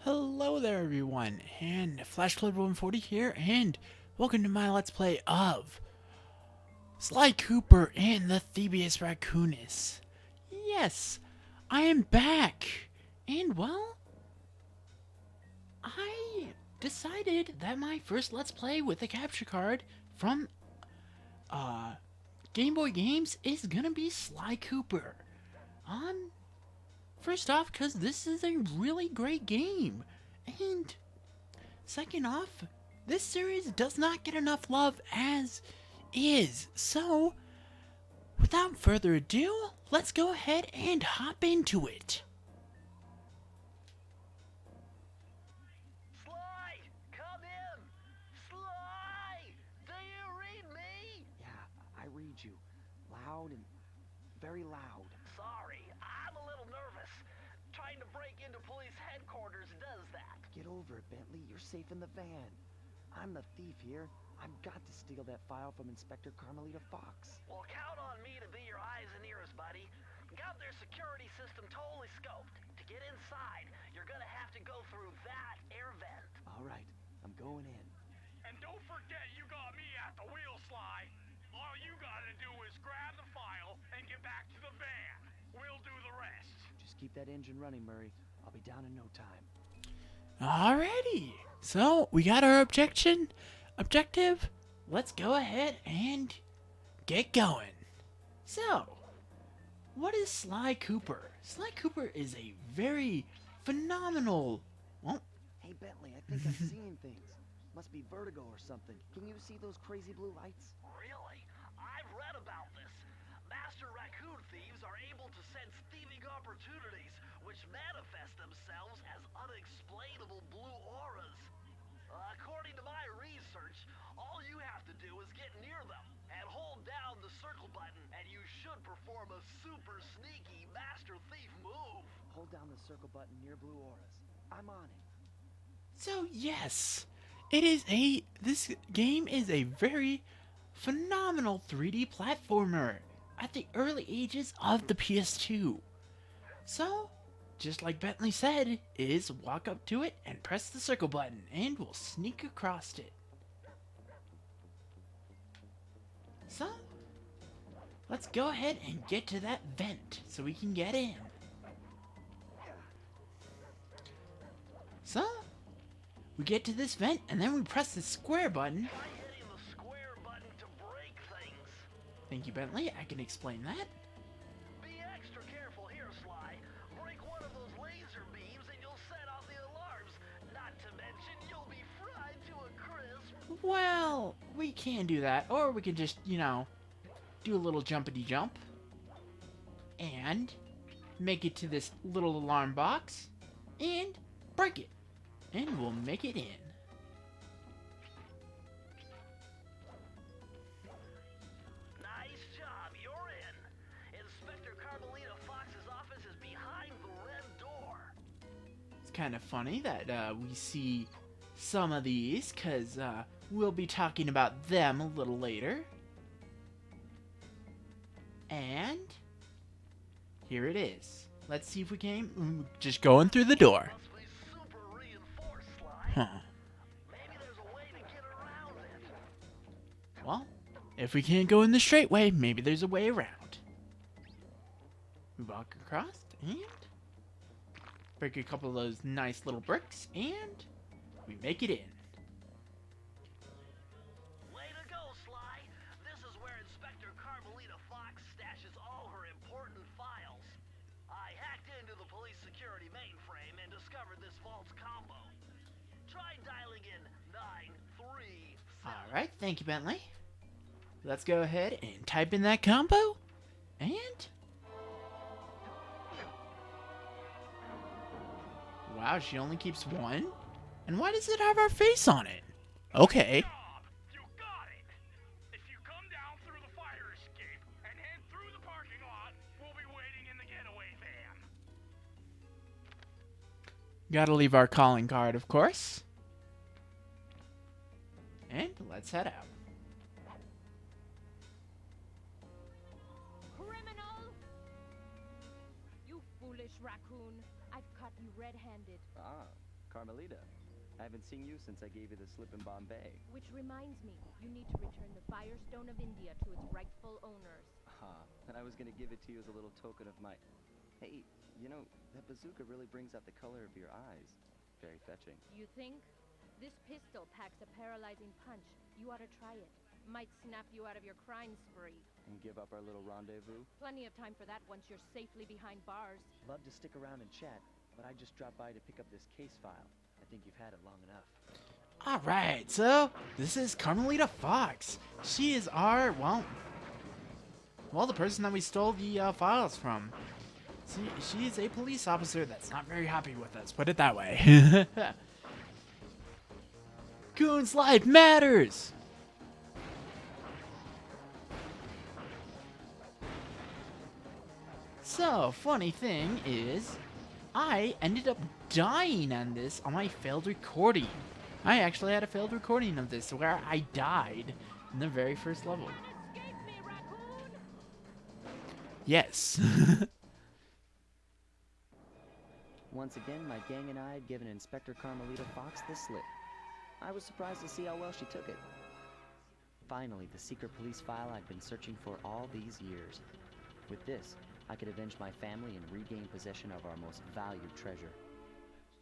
Hello there everyone, and FlashCloud140 here, and welcome to my Let's Play of Sly Cooper and the Thievius Raccoonus. Yes, I am back, and well, I decided that my first Let's Play with a capture card from Game Boy Games is gonna be Sly Cooper. First off, because this is a really great game, and second off, this series does not get enough love as is. So, without further ado, let's go ahead and hop into it. Sly, come in! Sly, do you read me? Yeah, I read you. Loud and very loud. Sorry, I'm a little nervous. Trying to break into police headquarters does that. Get over it, Bentley. You're safe in the van. I'm the thief here. I've got to steal that file from Inspector Carmelita Fox. Well, count on me to be your eyes and ears, buddy. Got their security system totally scoped. To get inside, you're gonna have to go through that air vent. All right, I'm going in. And don't forget you got me at the wheel, Sly. All you gotta do is grab the file and get back to the van. We'll do the rest. Just keep that engine running, Murray. I'll be down in no time. Alrighty, so we got our objective. Let's go ahead and get going. So, what is Sly Cooper? Sly Cooper is a very phenomenal. Well, Hey, Bentley, I think I'm seeing things. Must be vertigo or something. Can you see those crazy blue lights? Really? I've read about this. Master raccoon thieves are able to sense thieving opportunities, which manifest themselves as unexplainable blue auras. According to my research, all you have to do is get near them and hold down the circle button, and you should perform a super sneaky master thief move. Hold down the circle button near blue auras. I'm on it. so yes, this game is a very phenomenal 3D platformer at the early ages of the PS2. So, just like Bentley said, is walk up to it and press the circle button and we'll sneak across it. So, let's go ahead and get to that vent so we can get in. So, we get to this vent and then we press the square button. Try hitting the square button to break things. Thank you, Bentley. I can explain that. Be extra careful here, Sly. Break one of those laser beams and you'll set off the alarms. Not to mention you'll be fried to a crisp. Well, we can do that, or we can just, do a little jumpity jump and make it to this little alarm box and break it, and we'll make it in. Nice job, you're in. Inspector Carmelita Fox's office is behind the red door. It's kind of funny that we see some of these, because we'll be talking about them a little later. And here it is. Let's see if we can. Just going through the door. Must be super reinforced, Sly. Huh. Maybe there's a way to get around it. Well, if we can't go in the straight way, maybe there's a way around. We walk across and break a couple of those nice little bricks, and we make it in. Way to go, Sly. This is where Inspector Carmelita Fox stashes all her important files. I hacked into the police security mainframe and discovered this vault's combo. Try dialing in 937. Alright, thank you, Bentley. Let's go ahead and type in that combo, and wow, she only keeps one? And why does it have our face on it? Okay. Job! You got it! If you come down through the fire escape and head through the parking lot, we'll be waiting in the getaway van. Gotta leave our calling card, of course. And let's head out. Criminal! You foolish raccoon. I've caught you red-handed. Ah, Carmelita. I haven't seen you since I gave you the slip in Bombay. Which reminds me, you need to return the Firestone of India to its rightful owners. And I was gonna give it to you as a little token of my... Hey, you know, that bazooka really brings out the color of your eyes. Very fetching. You think? This pistol packs a paralyzing punch. You ought to try it. Might snap you out of your crime spree. And give up our little rendezvous? Plenty of time for that once you're safely behind bars. Love to stick around and chat, but I just dropped by to pick up this case file. I think you've had it long enough. Alright, so this is Carmelita Fox. She is our, well, the person that we stole the files from. She is a police officer that's not very happy with us, put it that way. Goon's life matters! So, funny thing is, I ended up dying on this on my failed recording. I actually had a failed recording of this where I died in the very first level. Escape me, Raccoon! Yes. Once again, my gang and I had given Inspector Carmelita Fox the slip. I was surprised to see how well she took it. Finally, the secret police file I'd been searching for all these years. With this, I could avenge my family and regain possession of our most valued treasure.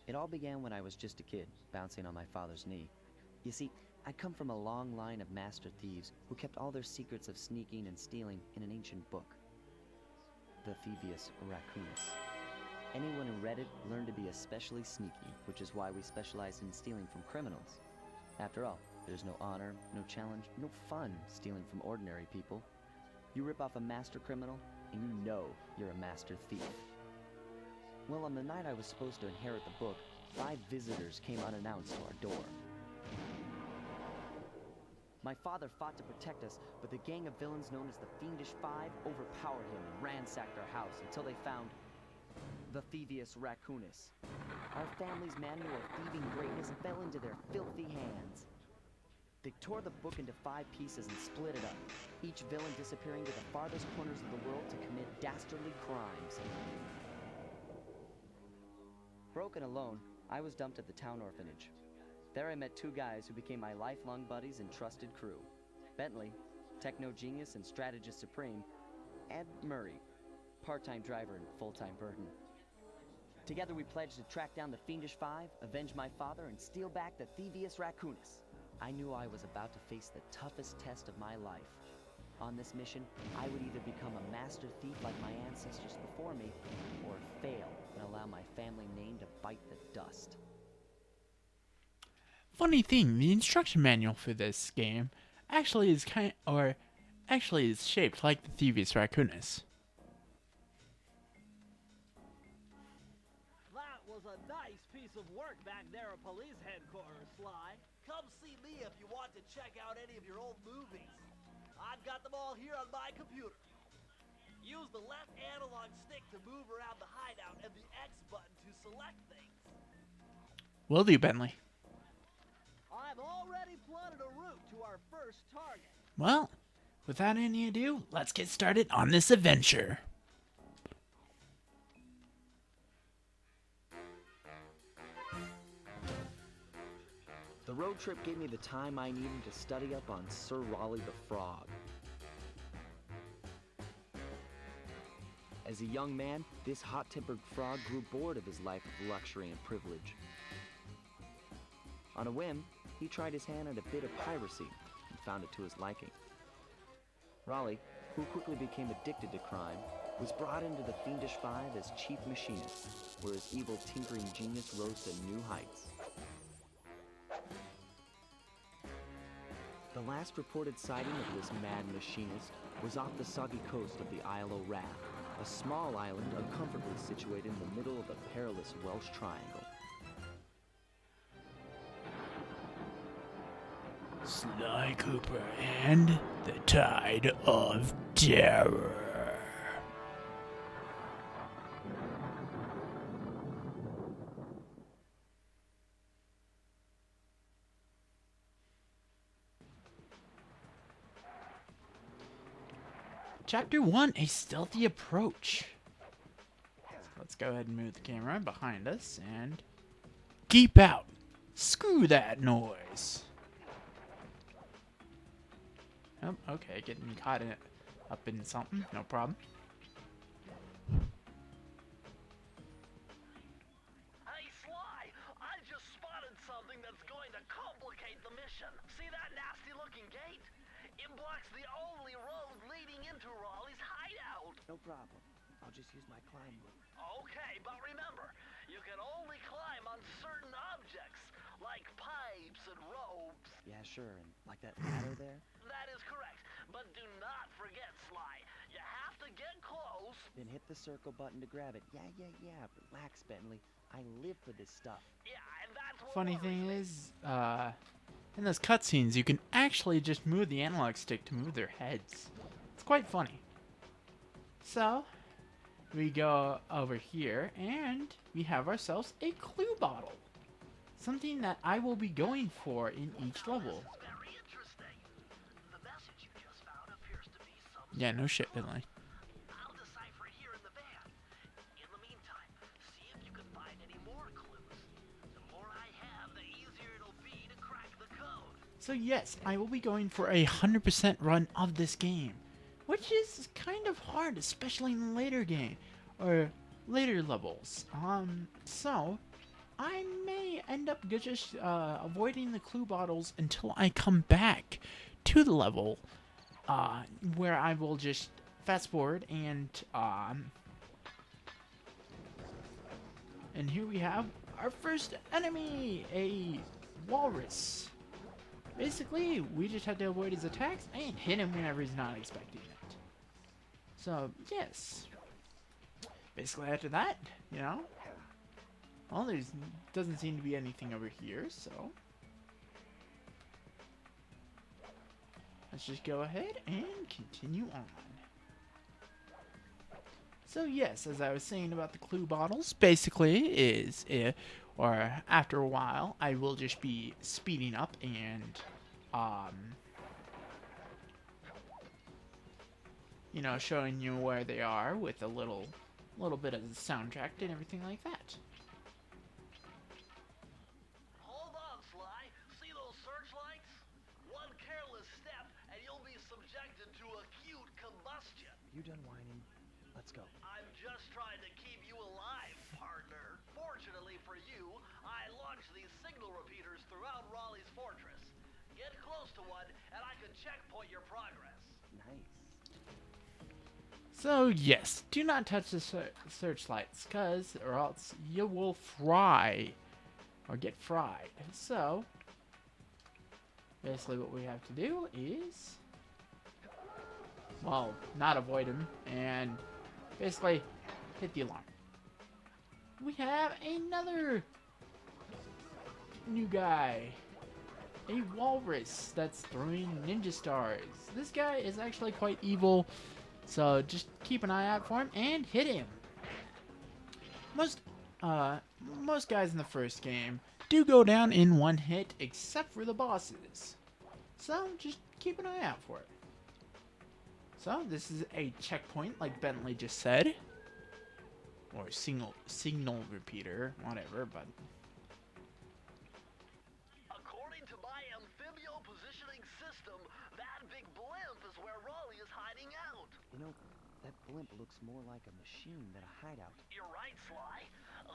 It all began when I was just a kid, bouncing on my father's knee. You see, I come from a long line of master thieves who kept all their secrets of sneaking and stealing in an ancient book. The Thievius Raccoonus. Anyone who read it learned to be especially sneaky, which is why we specialize in stealing from criminals. After all, there's no honor, no challenge, no fun stealing from ordinary people. You rip off a master criminal, and you know you're a master thief. Well, on the night I was supposed to inherit the book, 5 visitors came unannounced to our door. My father fought to protect us, but the gang of villains known as the Fiendish Five overpowered him and ransacked our house until they found the Thievius Raccoonus. Our family's manual of thieving greatness fell into their filthy hands. They tore the book into 5 pieces and split it up, each villain disappearing to the farthest corners of the world to commit dastardly crimes. Broken alone, I was dumped at the town orphanage. There I met 2 guys who became my lifelong buddies and trusted crew. Bentley, techno genius and strategist supreme, and Murray, part-time driver and full-time burden. Together we pledged to track down the Fiendish Five, avenge my father, and steal back the Thievius Raccoonus. I knew I was about to face the toughest test of my life. On this mission, I would either become a master thief like my ancestors before me, or fail and allow my family name to bite the dust. Funny thing, the instruction manual for this game actually is is shaped like the Thievius Raccoonus. That was a nice piece of work back there at police headquarters, Sly. Come see me if you want to check out any of your old movies. I've got them all here on my computer. Use the left analog stick to move around the hideout and the X button to select things. Will do, Bentley. I've already plotted a route to our first target. Well, without any ado, let's get started on this adventure. The road trip gave me the time I needed to study up on Sir Raleigh the Frog. As a young man, this hot-tempered frog grew bored of his life of luxury and privilege. On a whim, he tried his hand at a bit of piracy and found it to his liking. Raleigh, who quickly became addicted to crime, was brought into the Fiendish Five as chief machinist, where his evil tinkering genius rose to new heights. The last reported sighting of this mad machinist was off the soggy coast of the Isle o' Wrath, a small island uncomfortably situated in the middle of a perilous Welsh triangle. Sly Cooper and the Tide of Terror. Chapter 1, A Stealthy Approach. Let's go ahead and move the camera behind us and geep out. Screw that noise. Oh, okay, getting caught in up in something, no problem. Hey, Sly, I just spotted something that's going to complicate the mission. See that nasty-looking gate? It blocks the only road leading into Raleigh's hideout. No problem. I'll just use my climb move. Okay, but remember, you can only climb on certain objects, like pipes and ropes. Yeah, sure, and like that ladder there? That is correct, but do not forget, Sly. You have to get close. Then hit the circle button to grab it. Yeah. Relax, Bentley. I live for this stuff. Yeah, and that's what Funny worries thing me. is, in those cutscenes, you can actually just move the analog stick to move their heads. It's quite funny. So, we go over here, and we have ourselves a clue bottle. Something that I will be going for in each level. Very interesting. The message you just found appears to be some Yeah, no shit, Bentley. I'll decipher it here in the van. In the meantime, see if you can find any more clues. The more I have, the easier it'll be to crack the code. So yes, I will be going for a 100% run of this game, which is kind of hard, especially in the later game, or later levels. So I may end up just avoiding the clue bottles until I come back to the level, where I will just fast forward and here we have our first enemy, a walrus. Basically, we just have to avoid his attacks and hit him whenever he's not expecting it. So, yes. Basically, after that, you know, well, there's doesn't seem to be anything over here, so let's just go ahead and continue on. So yes, as I was saying about the clue bottles, basically or after a while, I will just be speeding up and, you know, showing you where they are with a little bit of the soundtrack and everything like that. Hold on, Sly. See those searchlights? One careless step and you'll be subjected to acute combustion. You done whining? Let's go. I'm just trying to keep you alive, partner. Fortunately for you, I launched these signal repeaters throughout Raleigh's fortress. Get close to one, and I can checkpoint your progress. Nice. So yes, do not touch the searchlights, or else you will fry, or get fried. So, basically what we have to do is, well, not avoid him, and basically hit the alarm. We have another new guy, a walrus that's throwing ninja stars. This guy is actually quite evil, so just keep an eye out for him and hit him. Most guys in the first game do go down in one hit, except for the bosses. So just keep an eye out for it. So this is a checkpoint, like Bentley just said, or signal repeater, whatever. But According to my amphibio positioning system, that big blimp is where Raleigh is hiding out. You know, that blimp looks more like a machine than a hideout. You're right, Sly.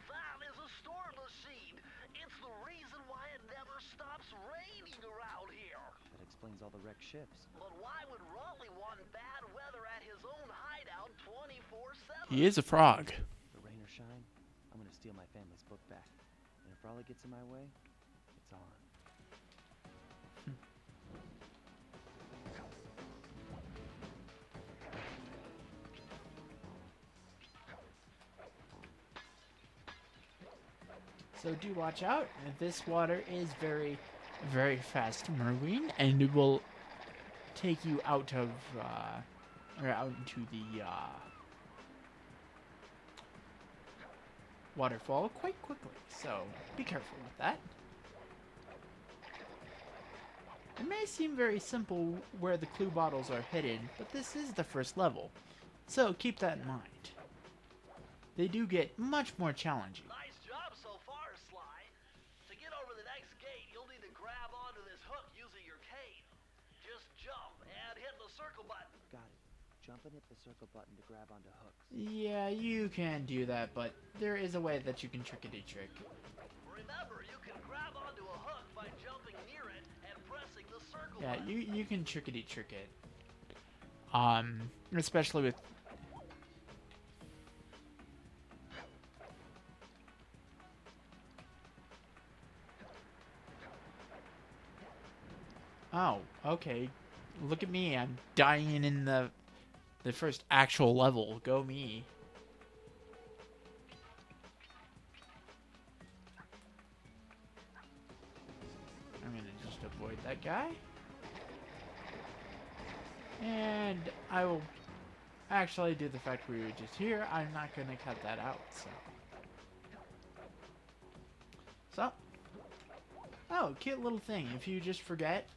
That is a storm machine. It's the reason why it never stops raining around here. That explains all the wrecked ships. But why would Raleigh want bad weather at his own hideout 24/7? he is a frog. For rain or shine, I'm gonna steal my family's book back. And if Raleigh gets in my way, it's on. So do watch out. This water is very, very fast moving, and it will take you out of, or out into the waterfall quite quickly. So be careful with that. It may seem very simple where the clue bottles are hidden, but this is the first level, so keep that in mind. They do get much more challenging. Nice job so far, Sly. hook using your cane. Just jump and hit the circle button. Got it. Jump and hit the circle button to grab onto hooks. Yeah, you can do that, but there is a way that you can trickity trick. Remember, you can grab onto a hook by jumping near it and pressing the circle Yeah, button. you can trickity trick it. Especially with. Oh, okay. Look at me. I'm dying in the first actual level. Go me. I'm gonna just avoid that guy. And I will actually do the fact we were just here. I'm not gonna cut that out, so. Oh, cute little thing. If you just forget,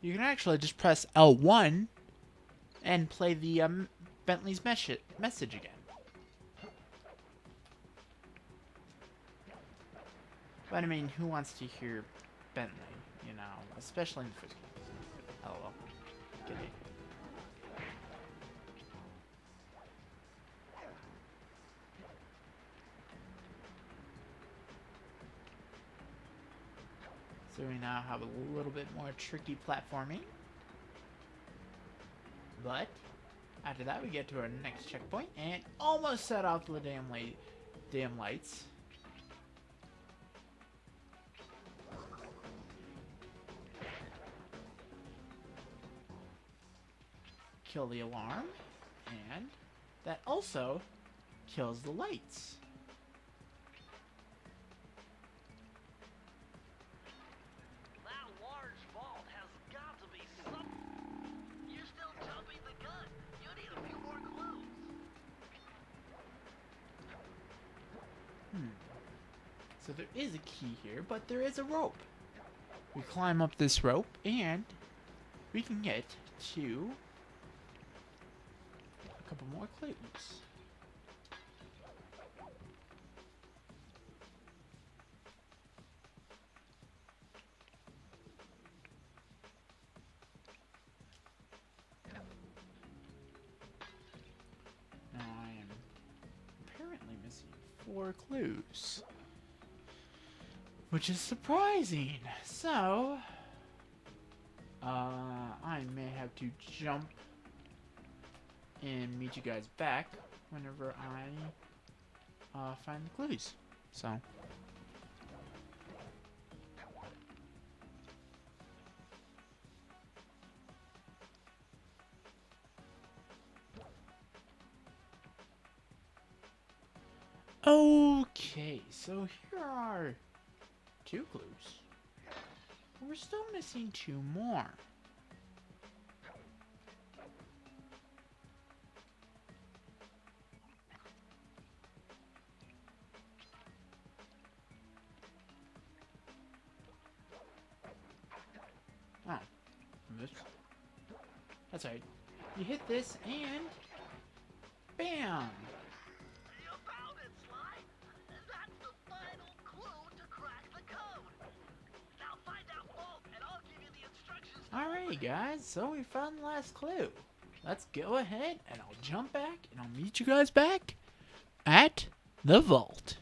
you can actually just press L1 and play the Bentley's message again. But I mean, who wants to hear Bentley? You know, especially in the first game. Hello. Get it. So we now have a little bit more tricky platforming. But after that, we get to our next checkpoint and almost set off the damn lights. Kill the alarm, and that also kills the lights. That large vault has got to be something. You're still jumping the gun. You need a few more clues. So there is a key here, but there is a rope. We climb up this rope, and we can get to a couple more clues. Now I am apparently missing 4 clues, which is surprising. So, I may have to jump and meet you guys back whenever I find the clues. So. Okay, so here are 2 clues. We're still missing 2 more. Oh, that's right. You hit this and bam! You found it, Sly. That's the final clue to crack the code. Now find that vault, and I'll give you the instructions. Alright guys, so we found the last clue. Let's go ahead and I'll jump back and I'll meet you guys back at the vault.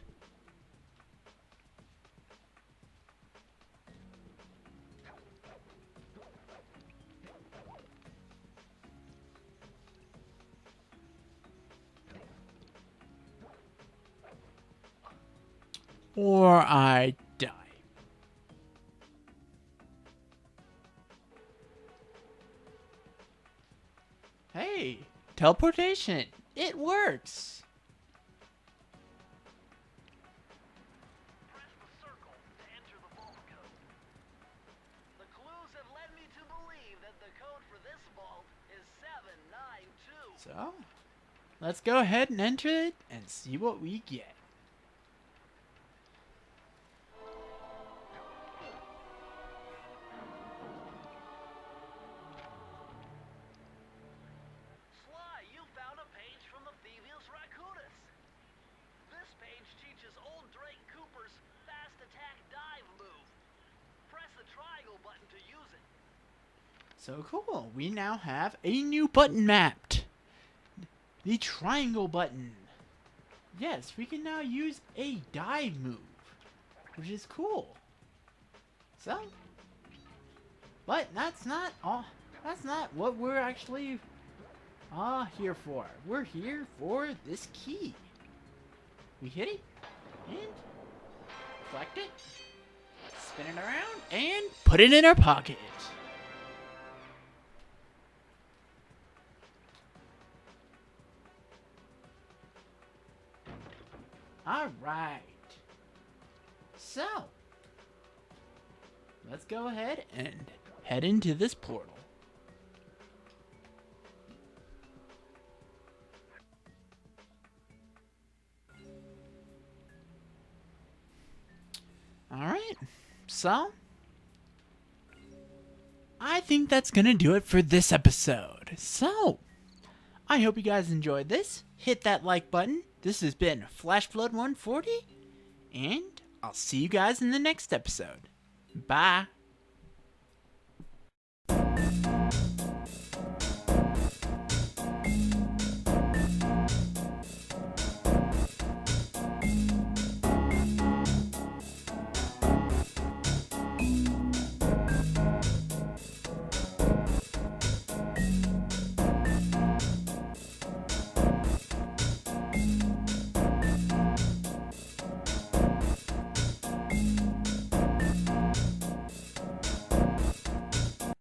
Or I die. Hey, teleportation. It works. Press the circle to enter the vault code. The clues have led me to believe that the code for this vault is 792. So, let's go ahead and enter it and see what we get. Sly, you found a page from the Thievius Raccoonus. This page teaches old Drake Cooper's fast attack dive move. Press the triangle button to use So cool. We now have a new button mapped. The triangle button. Yes, we can now use a dive move, which is cool. So, but that's not all. That's not what we're actually here for. We're here for this key. We hit it and collect it, spin it around, and put it in our pocket. Alright. So, let's go ahead and head into this portal. Alright. So, I think that's gonna do it for this episode. So, I hope you guys enjoyed this. Hit that like button. This has been FlashBlood 140, and I'll see you guys in the next episode. Bye.